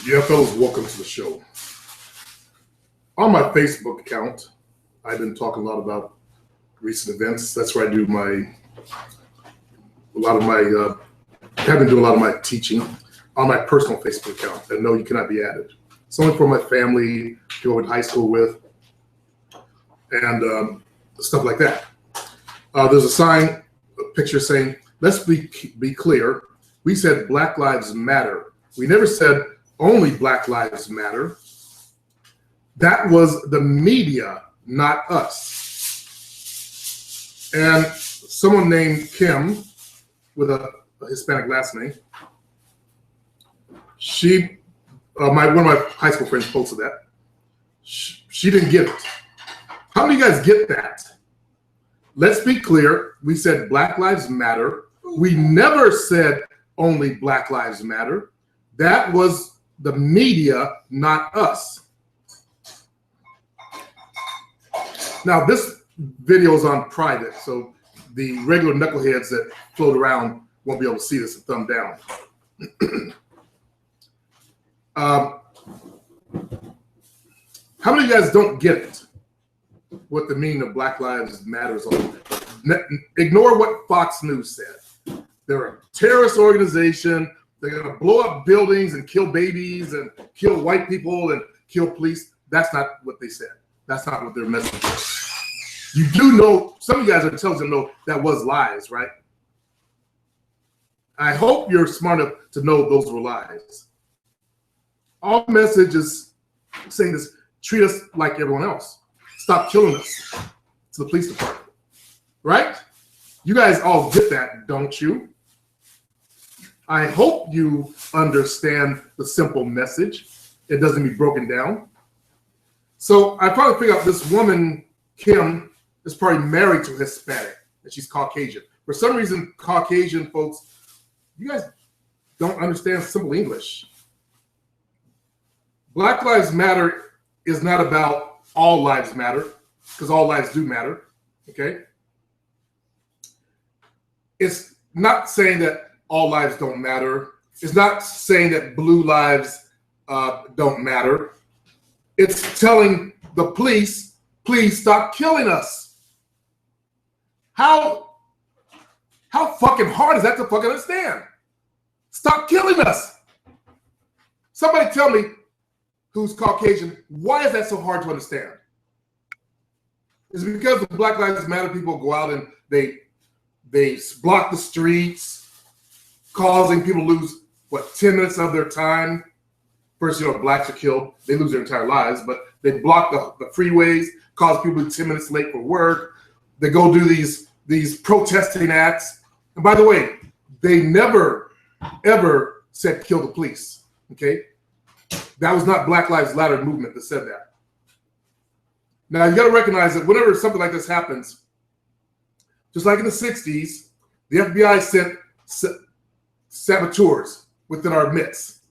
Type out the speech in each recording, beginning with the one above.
Yeah, fellas, welcome to the show. On my Facebook account, I've been talking a lot about recent events. That's where I do have been doing a lot of my teaching on my personal Facebook account. And no, you cannot be added. It's only for my family, people I went to high school with, and stuff like that. There's a sign, a picture saying, let's be clear. We said Black Lives Matter. We never said only Black Lives Matter. That was the media, not us. And someone named Kim with a Hispanic last name, one of my high school friends posted that. She didn't get it. How do you guys get that? Let's be clear. We said Black Lives Matter. We never said only Black Lives Matter. That was the media, not us. Now, this video is on private, so the regular knuckleheads that float around won't be able to see this and thumb down. How many of you guys don't get it? What the meaning of Black Lives Matter is? Ignore what Fox News said. They're a terrorist organization. They're going to blow up buildings and kill babies and kill white people and kill police. That's not what they said. That's not what their message was. You do know, some of you guys are intelligent enough that was lies, right? I hope you're smart enough to know those were lies. Our message is saying this: treat us like everyone else. Stop killing us. To the police department, right? You guys all get that, don't you? I hope you understand the simple message. It doesn't be broken down. So I probably figured out this woman, Kim, is probably married to a Hispanic, and she's Caucasian. For some reason, Caucasian folks, you guys don't understand simple English. Black Lives Matter is not about all lives matter, because all lives do matter, okay? It's not saying that all lives don't matter. It's not saying that blue lives don't matter. It's telling the police, please stop killing us. How fucking hard is that to fucking understand? Stop killing us. Somebody tell me, who's Caucasian, why is that so hard to understand? Is it because the Black Lives Matter people go out and they block the streets, causing people to lose, 10 minutes of their time? First, blacks are killed. They lose their entire lives, but they block the freeways, cause people to be 10 minutes late for work. They go do these protesting acts. And by the way, they never, ever said kill the police, okay? That was not Black Lives Matter movement that said that. Now, you got to recognize that whenever something like this happens, just like in the 60s, the FBI sent saboteurs within our midst.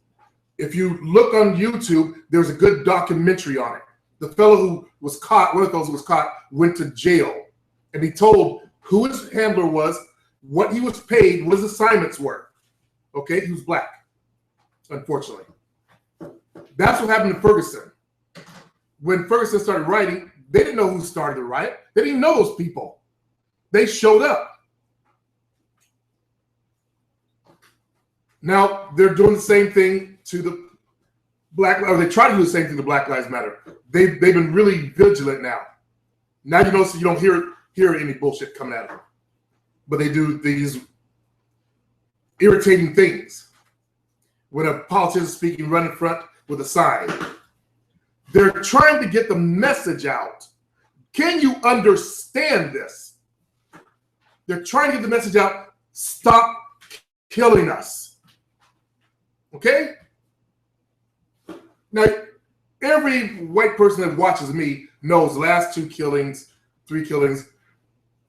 If you look on YouTube, there's a good documentary on it. The fellow who was caught, one of those who was caught, went to jail, and he told who his handler was, what he was paid, what his assignments were. Okay, he was black, unfortunately. That's what happened to Ferguson. When Ferguson started rioting, they didn't know who started the riot. They didn't even know those people. They showed up. Now they're doing the same thing to the they try to do the same thing to Black Lives Matter. They've been really vigilant now. Now you notice you don't hear any bullshit coming at them. But they do these irritating things. When a politician is speaking, run in front with a sign. They're trying to get the message out. Can you understand this? They're trying to get the message out. Stop killing us. Okay? Now, every white person that watches me knows the last 3 killings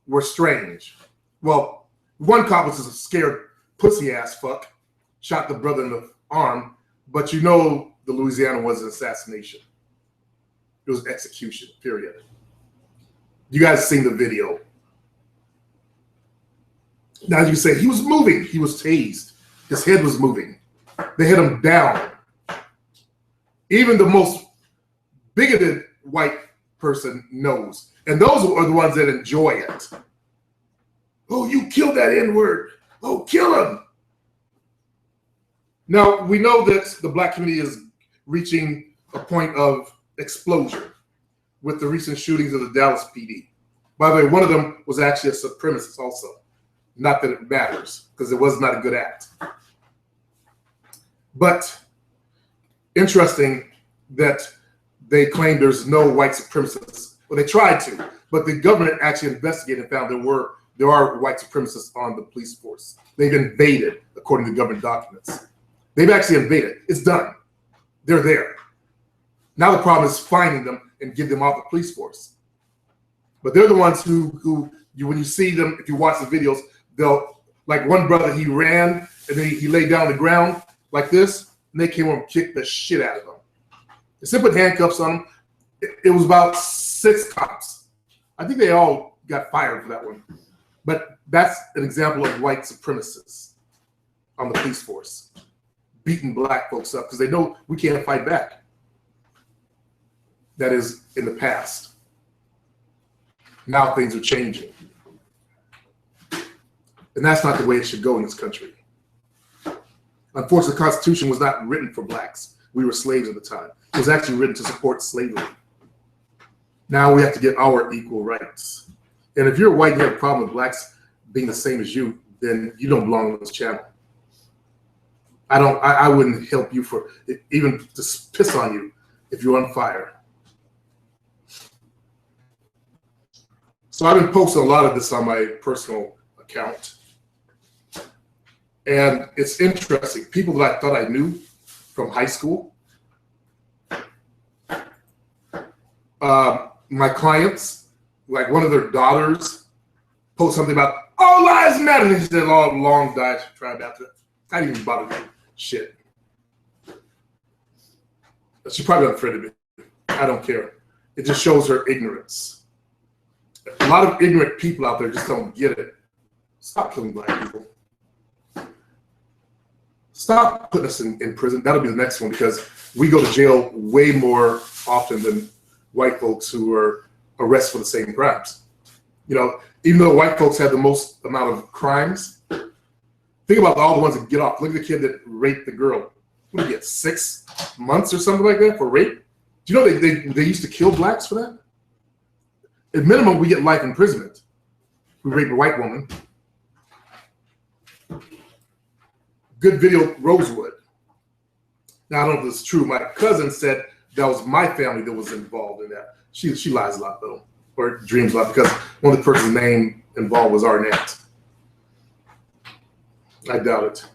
were strange. Well, one cop was a scared pussy ass fuck, shot the brother in the arm, but the Louisiana was an assassination. It was execution, period. You guys seen the video. Now you say he was moving. He was tased. His head was moving. They hit him down. Even the most bigoted white person knows. And those are the ones that enjoy it. Oh, you killed that N-word. Oh, kill him. Now, we know that the black community is reaching a point of explosion with the recent shootings of the Dallas PD. By the way, one of them was actually a supremacist also. Not that it matters, because it was not a good act. But interesting that they claim there's no white supremacists. Well, they tried to, but the government actually investigated and found there are white supremacists on the police force. They've invaded, according to government documents. They've actually invaded. It's done. They're there. Now the problem is finding them and get them off the police force. But they're the ones who when you see them, if you watch the videos, they'll, like one brother, he ran and then he laid down on the ground like this, and they came over and kicked the shit out of him. They put handcuffs on him. It was about 6 cops. I think they all got fired for that one. But that's an example of white supremacists on the police force, beating black folks up because they know we can't fight back. That is in the past. Now things are changing. And that's not the way it should go in this country. Unfortunately, the Constitution was not written for blacks. We were slaves at the time. It was actually written to support slavery. Now we have to get our equal rights. And if you're white and you have a problem with blacks being the same as you, then you don't belong on this channel. I wouldn't help you for even to piss on you if you're on fire. So I've been posting a lot of this on my personal account. And it's interesting. People that I thought I knew from high school, my clients, like one of their daughters, post something about all lives matter. And they said, "Oh, long died." She tried after that. I didn't even bother me. Shit. She probably unfriended me. I don't care. It just shows her ignorance. A lot of ignorant people out there just don't get it. Stop killing black people. Stop putting us in prison. That'll be the next one because we go to jail way more often than white folks who are arrested for the same crimes. You know, even though white folks have the most amount of crimes, think about all the ones that get off. Look at the kid that raped the girl. What did he get, 6 months or something like that for rape? Do you know they used to kill blacks for that? At minimum, we get life imprisonment. We rape a white woman. Good video, Rosewood. Now, I don't know if this is true. My cousin said that was my family that was involved in that. She lies a lot, though, or dreams a lot, because one of the person's name involved was Arnett. I doubt it.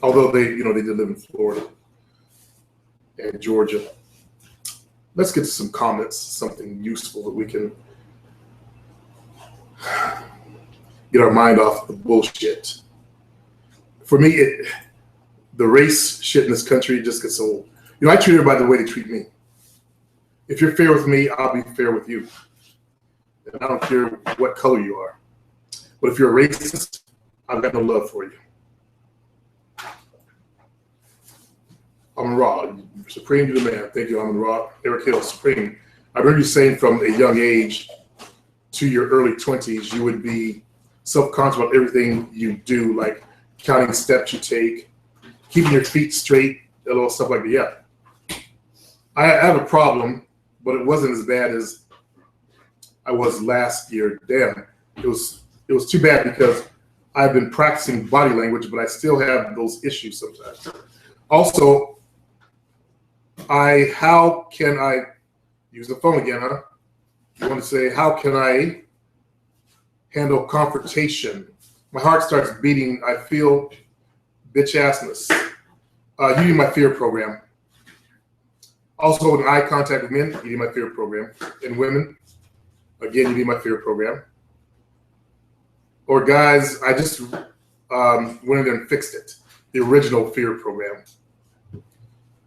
Although they did live in Florida and Georgia. Let's get to some comments, something useful that we can get our mind off the bullshit. For me, the race shit in this country just gets old. You know, I treat everybody the way they treat me. If you're fair with me, I'll be fair with you. And I don't care what color you are. But if you're a racist, I've got no love for you. Amon Ra, Supreme to the man. Thank you, Amon Ra. Eric Hill, Supreme. I remember you saying from a young age to your early 20s, you would be self-conscious about everything you do, like counting steps you take, keeping your feet straight, a little stuff like that. Yeah. I have a problem, but it wasn't as bad as I was last year. Damn, it was too bad because I've been practicing body language, but I still have those issues sometimes. Also, how can I use the phone again, huh? You want to say, how can I handle confrontation? My heart starts beating. I feel bitch-assness. You need my fear program. Also, in eye contact with men, you need my fear program. And women, again, you need my fear program. Or guys, I just went in there and fixed it. The original fear program.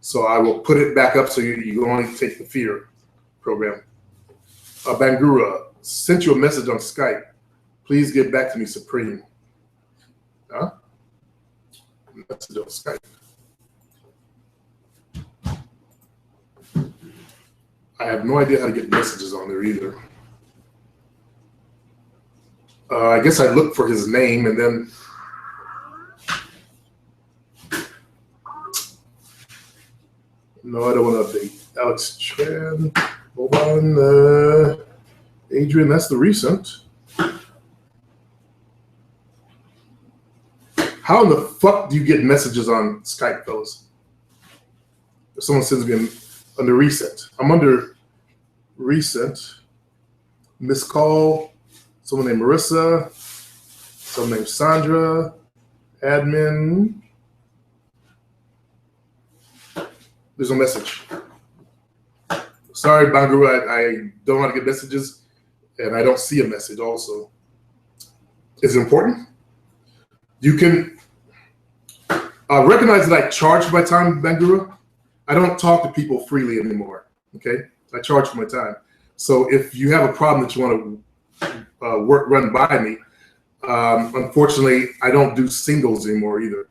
So I will put it back up so you can only take the fear program. Bangura, sent you a message on Skype. Please get back to me, Supreme. Huh? Message on Skype. I have no idea how to get messages on there either. I guess I look for his name and then no, I don't want to update. Alex Tran, hold on. Adrian, that's the recent. How in the fuck do you get messages on Skype, fellas? If someone sends me under recent, I'm under recent, missed call, someone named Marissa, someone named Sandra, admin. There's no message. Sorry, Banguru, I don't know how to get messages, and I don't see a message also. Is it important? You can recognize that I charge for my time, Banguru. I don't talk to people freely anymore, okay? I charge for my time. So if you have a problem that you want to run by me, unfortunately, I don't do singles anymore either.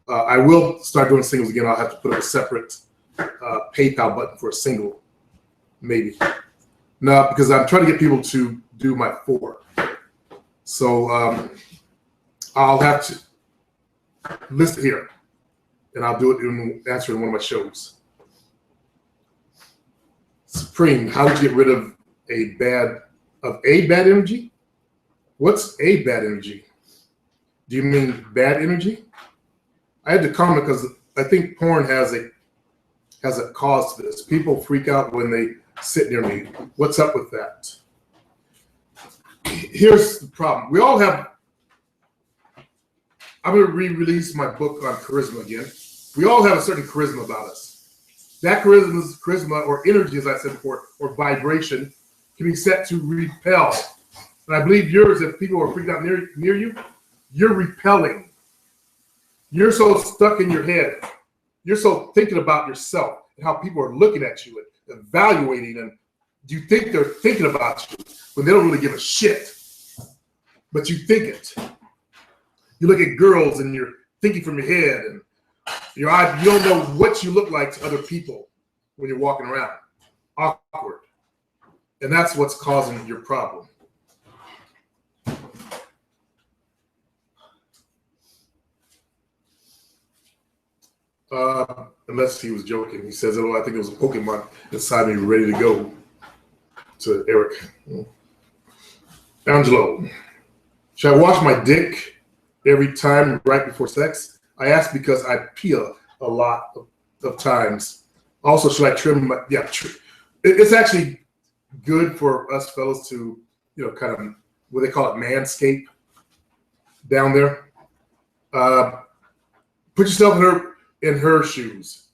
I will start doing singles again. I'll have to put up a separate PayPal button for a single, maybe. No, because I'm trying to get people to do my 4. So I'll have to list it here, and I'll do it in answering one of my shows. Supreme, how did you get rid of a bad energy? What's a bad energy? Do you mean bad energy? I had to comment because I think porn has a cause to this. People freak out when they sit near me. What's up with that? Here's the problem. We all have, I'm going to re-release my book on charisma again. We all have a certain charisma about us. That charisma or energy, as I said before, or vibration, can be set to repel. And I believe yours, if people are freaked out near you, you're repelling. You're so stuck in your head. You're so thinking about yourself and how people are looking at you and evaluating, and you think they're thinking about you when they don't really give a shit. But you think it. You look at girls and you're thinking from your head, and your eye, you don't know what you look like to other people when you're walking around. Awkward. And that's what's causing your problem. Unless he was joking. He says, oh, I think it was a Pokemon inside me ready to go. To Eric. Angelo, should I wash my dick every time right before sex? I ask because I peel a lot of times. Also, should I trim my, yeah, it's actually good for us fellas to, kind of, what they call it, manscape down there. Put yourself in her shoes.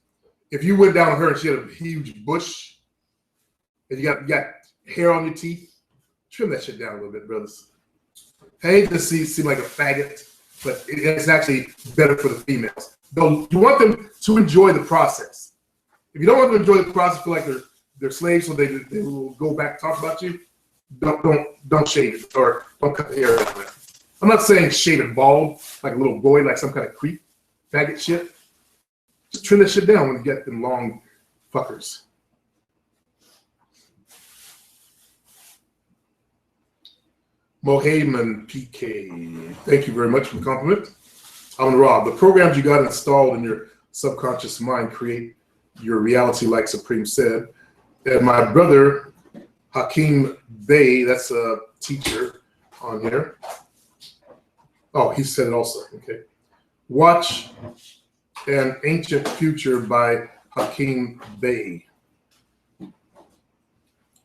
If you went down with her and she had a huge bush and you got hair on your teeth, trim that shit down a little bit, brothers. I hate to seem like a faggot, but it's actually better for the females. Though you want them to enjoy the process. If you don't want them to enjoy the process, feel like they're slaves, so they will go back and talk about you, don't shave it or don't cut the hair out of it. I'm not saying shave it bald like a little boy, like some kind of creep, faggot shit. Just trim that shit down when you get them long fuckers. Mohayman PK, thank you very much for the compliment. I'm Rob. The programs you got installed in your subconscious mind create your reality, like Supreme said. And my brother, Hakeem Bey, that's a teacher on here. Oh, he said it also. Okay. Watch An Ancient Future by Hakeem Bey.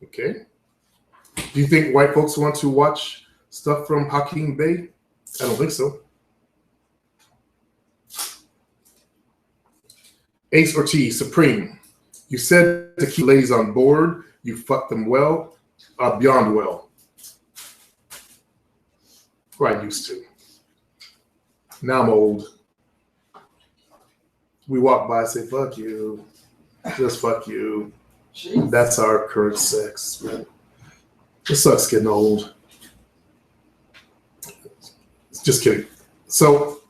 Okay. Do you think white folks want to watch stuff from Hakeem Bey? I don't think so. Ace Ortiz, Supreme. You said to keep ladies on board. You fucked them well, beyond well. Or I used to. Now I'm old. We walk by and say, fuck you. Just fuck you. Jeez. That's our current sex, man. It sucks getting old. Just kidding. So,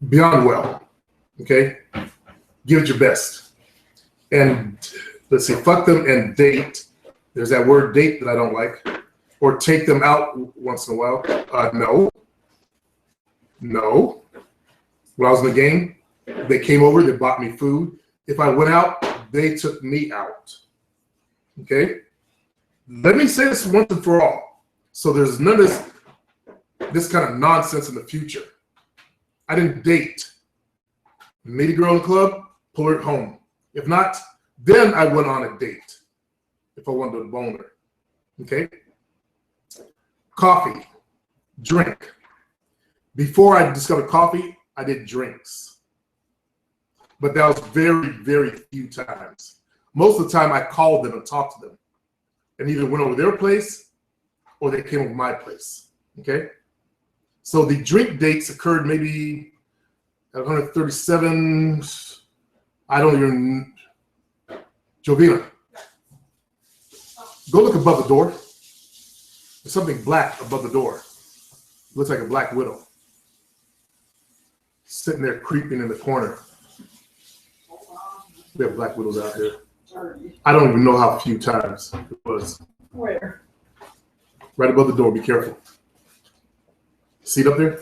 beyond well, okay? Give it your best. And let's see, fuck them and date. There's that word date that I don't like. Or take them out once in a while. No. No. When I was in the game, they came over, they bought me food. If I went out, they took me out. Okay? Let me say this once and for all. So there's none of this kind of nonsense in the future. I didn't date. Meet a girl in the club, pull her home. If not, then I went on a date. If I wanted to bone her. Okay? Coffee, drink. Before I discovered coffee, I did drinks. But that was very, very few times. Most of the time I called them and talked to them. And either went over their place or they came over my place. Okay? So the drink dates occurred maybe at 137. I don't even. Jovina, go look above the door. There's something black above the door. Looks like a black widow. Sitting there creeping in the corner. We have black widows out here. I don't even know how few times it was. Where? Right above the door, be careful. See it up there?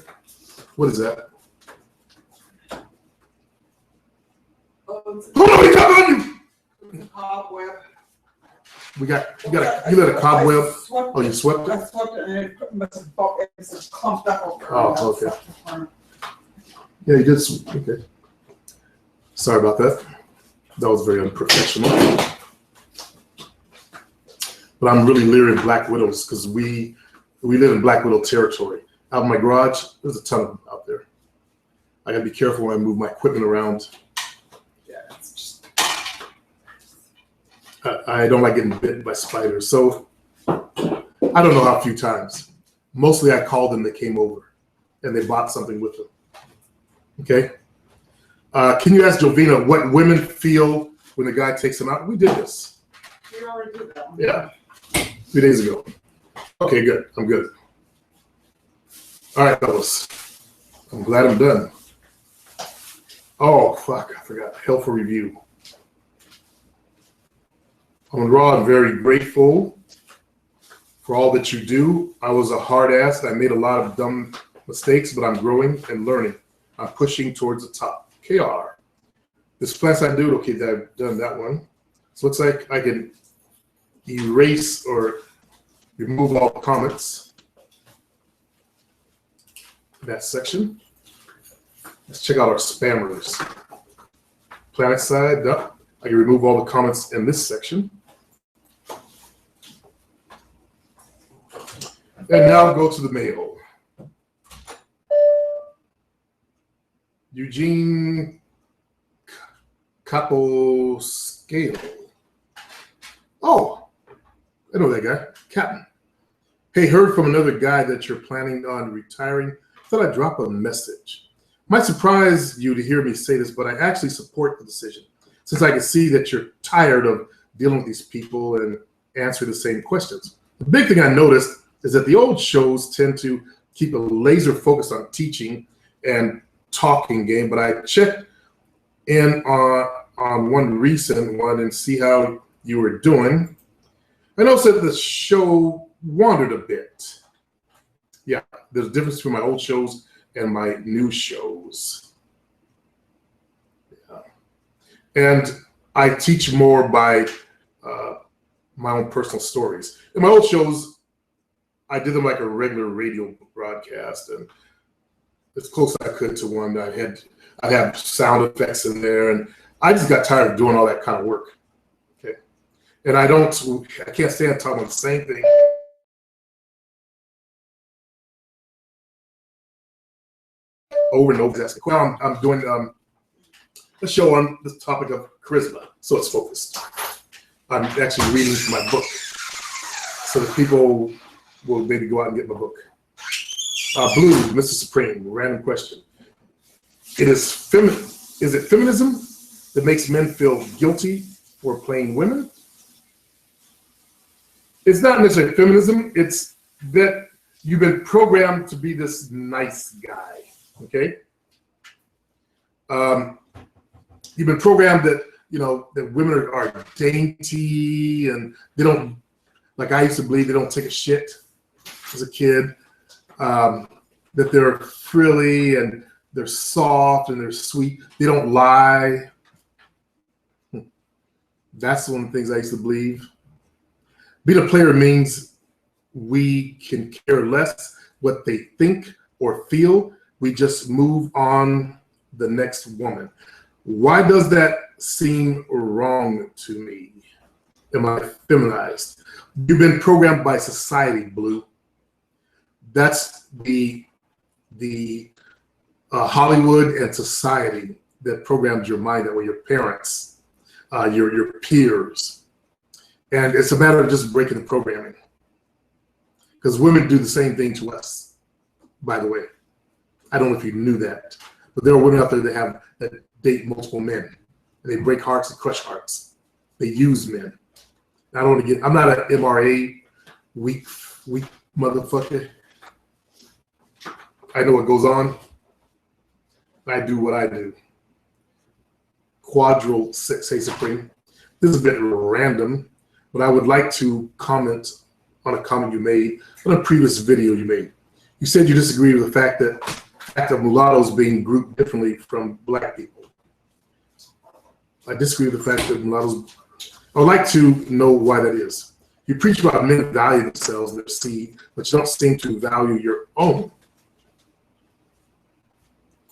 What is that? Hold on, we got on you! Cobweb. You let a cobweb. Oh, you swept I it? swept it and it must have it's clumped up over. Oh, okay. Yeah, you did. Okay. Sorry about that. That was very unprofessional. But I'm really leery of black widows because we live in black widow territory. Out in my garage, there's a ton of them out there. I gotta be careful when I move my equipment around. Yeah, it's just. I don't like getting bitten by spiders. So I don't know how few times. Mostly I called them, they came over and they bought something with them. Okay. Can you ask Jovina what women feel when the guy takes them out? We did this. We already did that one. Yeah. 3 days ago. Okay, good. I'm good. All right, fellas. I'm glad I'm done. Oh, fuck. I forgot. Helpful review. On Raw, I'm very grateful for all that you do. I was a hard ass. I made a lot of dumb mistakes, but I'm growing and learning. I'm pushing towards the top. KR. This class I do, okay, I've done that one. So it's like I can erase or remove all the comments in that section. Let's check out our spammers. Planet side, up. I can remove all the comments in this section. And now go to the mail. Eugene Caposcale. Oh, I know that guy, Captain. Hey, heard from another guy that you're planning on retiring. Thought I'd drop a message. Might surprise you to hear me say this, but I actually support the decision since I can see that you're tired of dealing with these people and answer the same questions. The big thing I noticed is that the old shows tend to keep a laser focus on teaching and talking game, but I checked in on one recent one and see how you were doing. I noticed that the show wandered a bit. Yeah, there's a difference between my old shows and my new shows. Yeah. And I teach more by my own personal stories. In my old shows, I did them like a regular radio broadcast, and as close as I could to one. I'd have sound effects in there, and I just got tired of doing all that kind of work. Okay, and I can't stand talking about the same thing over and over. Well, I'm doing a show on the topic of charisma, so it's focused. I'm actually reading from my book, so that people will maybe go out and get my book. Blue, Mr. Supreme, random question. Is it feminism that makes men feel guilty for playing women? It's not necessarily feminism. It's that you've been programmed to be this nice guy, okay? You've been programmed that that women are dainty and they don't, like I used to believe, they don't take a shit as a kid, that they're frilly and they're soft and they're sweet. They don't lie. That's one of the things I used to believe. Being a player means we can care less what they think or feel. We just move on the next woman. Why does that seem wrong to me? Am I feminized? You've been programmed by society, Blue. That's the Hollywood and society that programmed your mind that way, your parents, your peers. And it's a matter of just breaking the programming. Because women do the same thing to us, by the way. I don't know if you knew that, but there are women out there that date multiple men, and they break hearts and crush hearts. They use men. I don't want to I'm not an MRA weak motherfucker. I know what goes on. I do what I do. Quadral say Supreme. This is a bit random, but I would like to comment on a comment you made on a previous video you made. You said you disagree with the fact of mulattoes being grouped differently from black people. I disagree with the fact that mulattoes. I would like to know why that is. You preach about men value themselves and their seed, but you don't seem to value your own.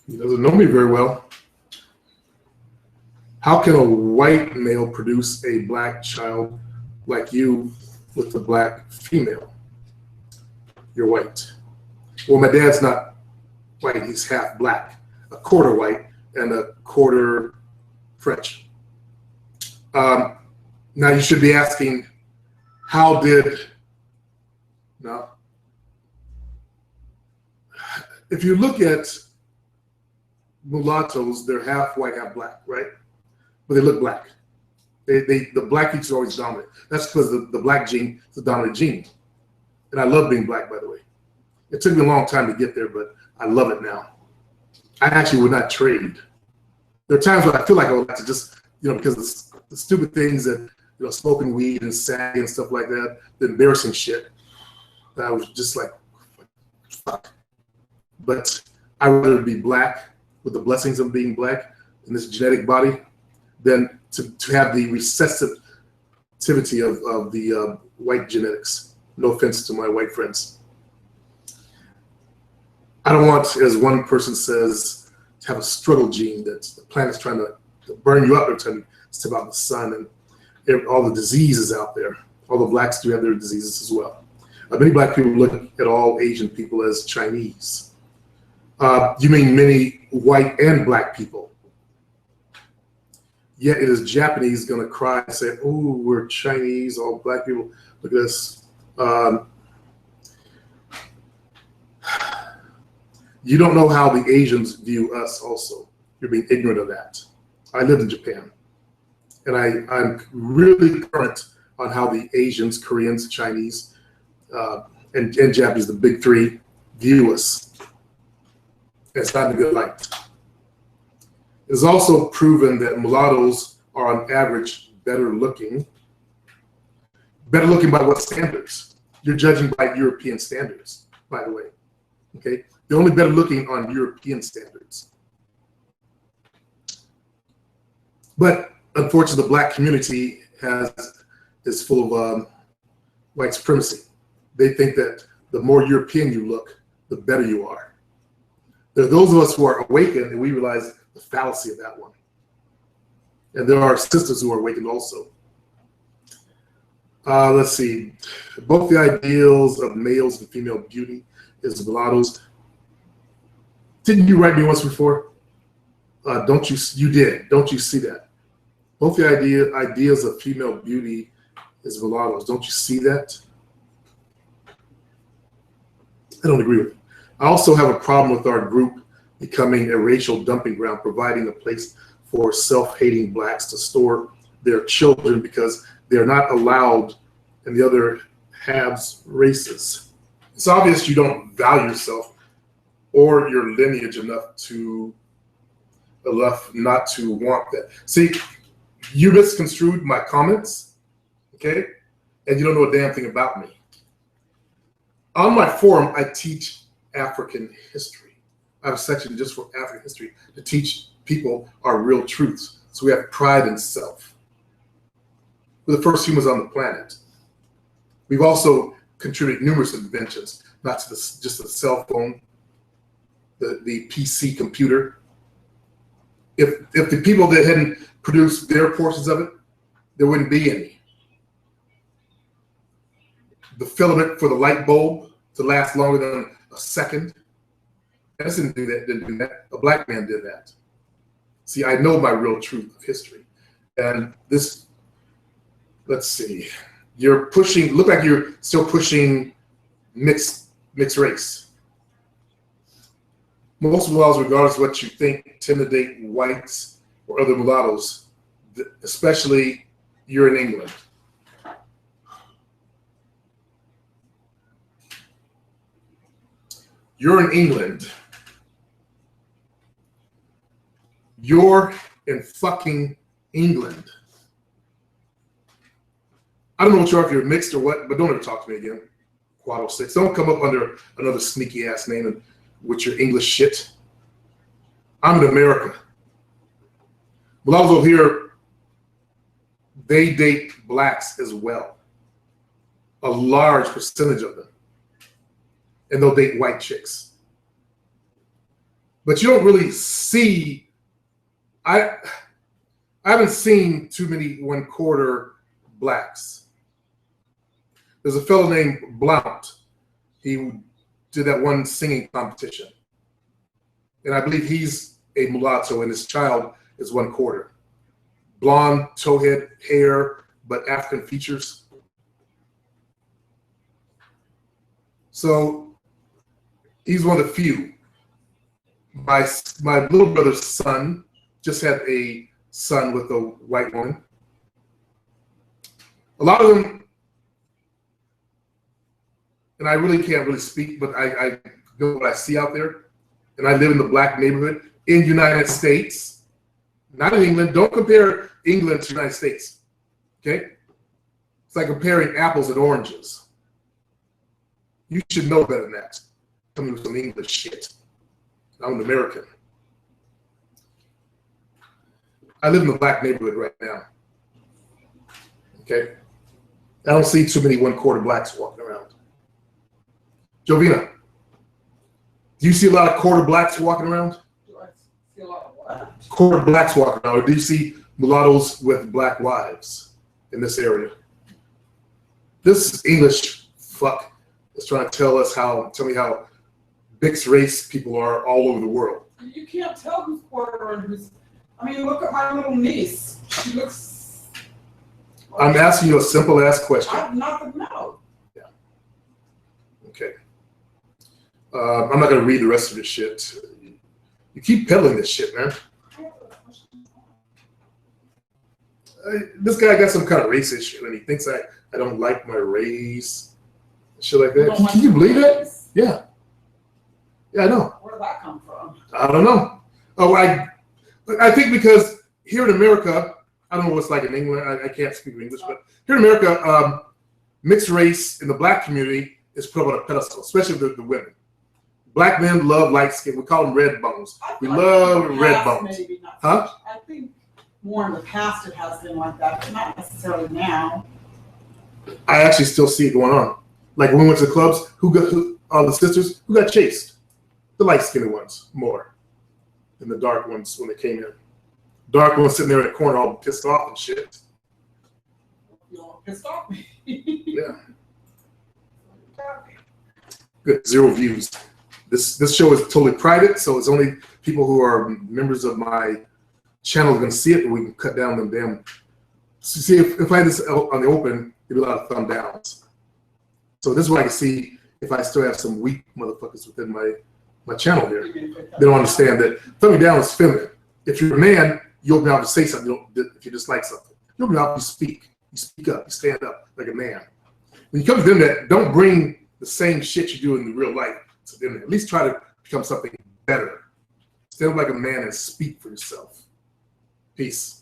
He doesn't know me very well. How can a white male produce a black child like you with a black female? You're white. Well, my dad's not white, he's half black, a quarter white and a quarter French. Now you should be asking, if you look at mulattoes, they're half white, half black, right? But they look black. The black feature is always dominant. That's because the black gene is the dominant gene. And I love being black, by the way. It took me a long time to get there, but I love it now. I actually would not trade. There are times when I feel like I would like to just, because the stupid things that, smoking weed and sagging and stuff like that, the embarrassing shit, that I was just like, fuck. But I would rather be black with the blessings of being black in this genetic body than to have the recessivity of the white genetics. No offense to my white friends. I don't want, as one person says, to have a struggle gene that the planet's trying to burn you up every time you step out in the sun and all the diseases out there. All the blacks do have their diseases as well. Many black people look at all Asian people as Chinese. You mean many white and black people. Yet it is Japanese going to cry and say, oh, we're Chinese, all black people, look at us. You don't know how the Asians view us also. You're being ignorant of that. I lived in Japan, and I'm really current on how the Asians, Koreans, Chinese, and Japanese, the big three, view us. It's not in a good light. It's also proven that mulattoes are on average better looking. Better looking by what standards? You're judging by European standards, by the way. Okay? They're only better looking on European standards. But unfortunately, the black community is full of white supremacy. They think that the more European you look, the better you are. There are those of us who are awakened, and we realize the fallacy of that one. And there are sisters who are awakened also. Let's see. Both the ideals of males and female beauty is mulattoes. Didn't you write me once before? You did. Don't you see that? Both the ideas of female beauty is mulattoes. Don't you see that? I don't agree with it. I also have a problem with our group becoming a racial dumping ground, providing a place for self-hating blacks to store their children because they're not allowed in the other halves races. It's obvious you don't value yourself or your lineage enough not to want that. See, You misconstrued my comments, okay? And you don't know a damn thing about me. On my forum, I teach African history. I have a section just for African history to teach people our real truths. So we have pride in self. We're the first humans on the planet. We've also contributed numerous inventions, not to just the cell phone, the PC computer. If the people that hadn't produced their portions of it, there wouldn't be any. The filament for the light bulb to last longer than a second. Edison didn't do that. A black man did that. See, I know my real truth of history. And this, let's see, you're pushing, look like you're still pushing mixed race. Most mulattoes, regardless of what you think, intimidate whites or other mulattoes, especially you're in England. You're in England. You're in fucking England. I don't know what you are, if you're mixed or what, but don't ever talk to me again. Quad 06. Don't come up under another sneaky ass name and with your English shit. I'm in America. Mulattoes over here, they date blacks as well. A large percentage of them. And they'll date white chicks. But you don't really see, I haven't seen too many 1/4 blacks. There's a fellow named Blount. He did that one singing competition. And I believe he's a mulatto and his child is 1/4. Blonde, towhead hair, but African features. So he's one of the few. My little brother's son just had a son with a white woman. A lot of them, and I really can't really speak, but I know what I see out there. And I live in the black neighborhood in the United States, not in England. Don't compare England to the United States, okay? It's like comparing apples and oranges. You should know better than that. Coming with some English shit. I'm an American. I live in the black neighborhood right now, okay? I don't see too many 1/4 blacks walking around. Jovina, do you see a lot of 1/4 blacks walking around? Do I see a lot of what? 1/4 blacks walking around, or do you see mulattoes with black wives in this area? This English fuck is trying to tell me how mixed race people are all over the world. You can't tell who's quarter and who's. I mean, look at my little niece. She looks. I'm asking you a simple ass question. I have nothing to know. Yeah. Okay. I'm not gonna read the rest of this shit. You keep peddling this shit, man. This guy got some kind of race issue, and he thinks I don't like my race, shit like that. Can you believe that? Yeah. Yeah, I know. Where did that come from? I don't know. Oh, I think because here in America, I don't know what it's like in England. I can't speak English, but here in America, mixed race in the black community is put up on a pedestal, especially the women. Black men love light skin. We call them red bones. We love red bones. Huh? I think more in the past it has been like that, but not necessarily now. I actually still see it going on. Like when we went to the clubs, all the sisters, who got chased? The light-skinned ones more than the dark ones when they came in. Dark ones sitting there in the corner all pissed off and shit. You all pissed off me. Yeah. Good, 0 views. This show is totally private, so it's only people who are members of my channel are going to see it, and we can cut down them damn. See, if I had this on the open, there'd be a lot of thumb downs. So this is what I can see if I still have some weak motherfuckers within my channel here. They don't understand that thumbing down is feminine. If you're a man, you open out to say something. If you dislike something, you open out, you speak. You speak up. You stand up like a man. When you come to the internet, don't bring the same shit you do in the real life to the internet. At least try to become something better. Stand up like a man and speak for yourself. Peace.